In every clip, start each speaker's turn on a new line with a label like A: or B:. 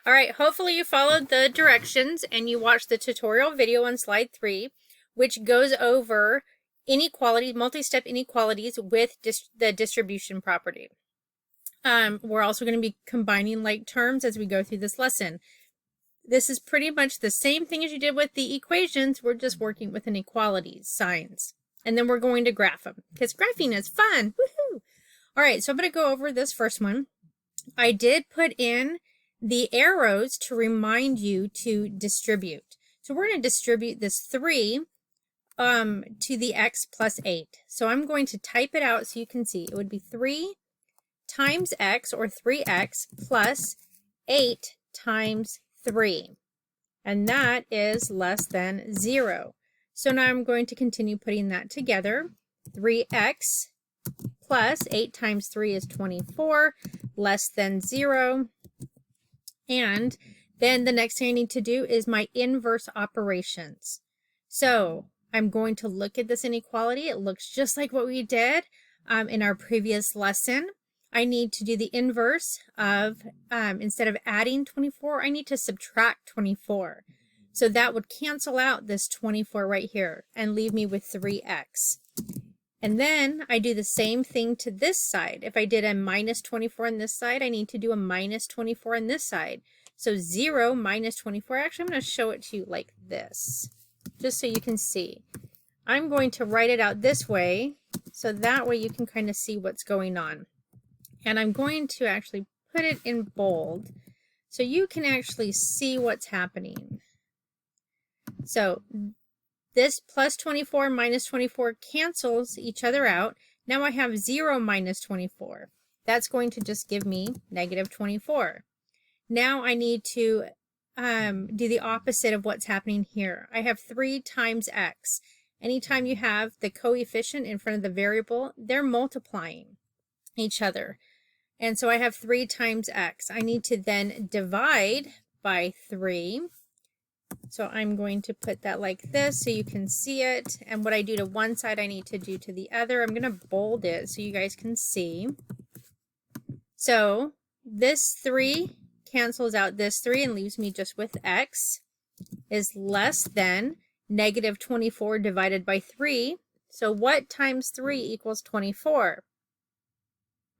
A: All right, hopefully you followed the directions and you watched the tutorial video on slide 3, which goes over inequalities, multi-step inequalities with the distribution property. We're also going to be combining like terms as we go through this lesson. This is pretty much the same thing as you did with the equations. We're just working with inequalities, signs. And then we're going to graph them because graphing is fun. Woohoo! All right, so I'm going to go over this first one. I did put in the arrows to remind you to distribute. So we're going to distribute this 3 to the x plus 8. So I'm going to type it out so you can see. It would be 3 times x, or 3x, plus 8 times 3. And that is less than 0. So now I'm going to continue putting that together. 3x plus 8 times 3 is 24, less than 0. And then the next thing I need to do is my inverse operations. So I'm going to look at this inequality. It looks just like what we did in our previous lesson. I need to do the inverse of, instead of adding 24, I need to subtract 24. So that would cancel out this 24 right here and leave me with 3x. And then I do the same thing to this side. If I did a minus 24 on this side, I need to do a minus 24 on this side. So 0 minus 24, actually I'm going to show it to you like this, just so you can see. I'm going to write it out this way, so that way you can kind of see what's going on. And I'm going to actually put it in bold so you can actually see what's happening. So this plus 24 minus 24 cancels each other out. Now I have 0 minus 24. That's going to just give me negative 24. Now I need to do the opposite of what's happening here. I have 3 times x. Anytime you have the coefficient in front of the variable, they're multiplying each other. And so I have 3 times x. I need to then divide by 3. So I'm going to put that like this so you can see it. And what I do to one side, I need to do to the other. I'm going to bold it so you guys can see. So this 3 cancels out this 3 and leaves me just with x is less than negative 24 divided by 3. So what times 3 equals 24?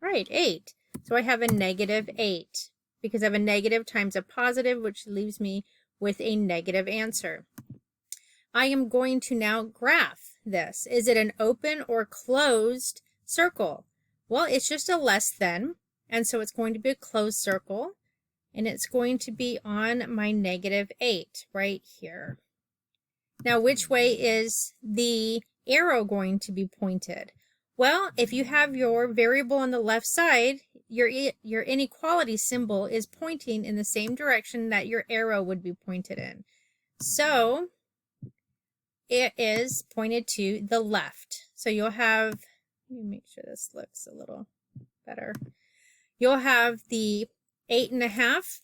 A: Right, 8. So I have a negative 8 because I have a negative times a positive, which leaves me with a negative answer. I am going to now graph this. Is it an open or closed circle? Well, it's just a less than, and so it's going to be a closed circle, and it's going to be on my negative 8 right here. Now, which way is the arrow going to be pointed? Well, if you have your variable on the left side, your inequality symbol is pointing in the same direction that your arrow would be pointed in. So it is pointed to the left. So you'll have, let me make sure this looks a little better. You'll have the 8.5,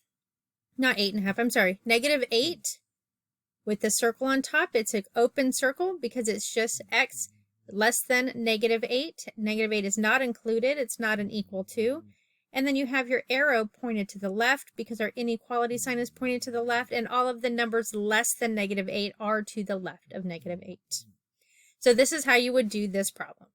A: not 8.5, I'm sorry, negative 8 with the circle on top. It's an open circle because it's just x less than negative 8. Negative 8 is not included. It's not an equal to. And then you have your arrow pointed to the left because our inequality sign is pointed to the left, and all of the numbers less than negative 8 are to the left of negative 8. So this is how you would do this problem.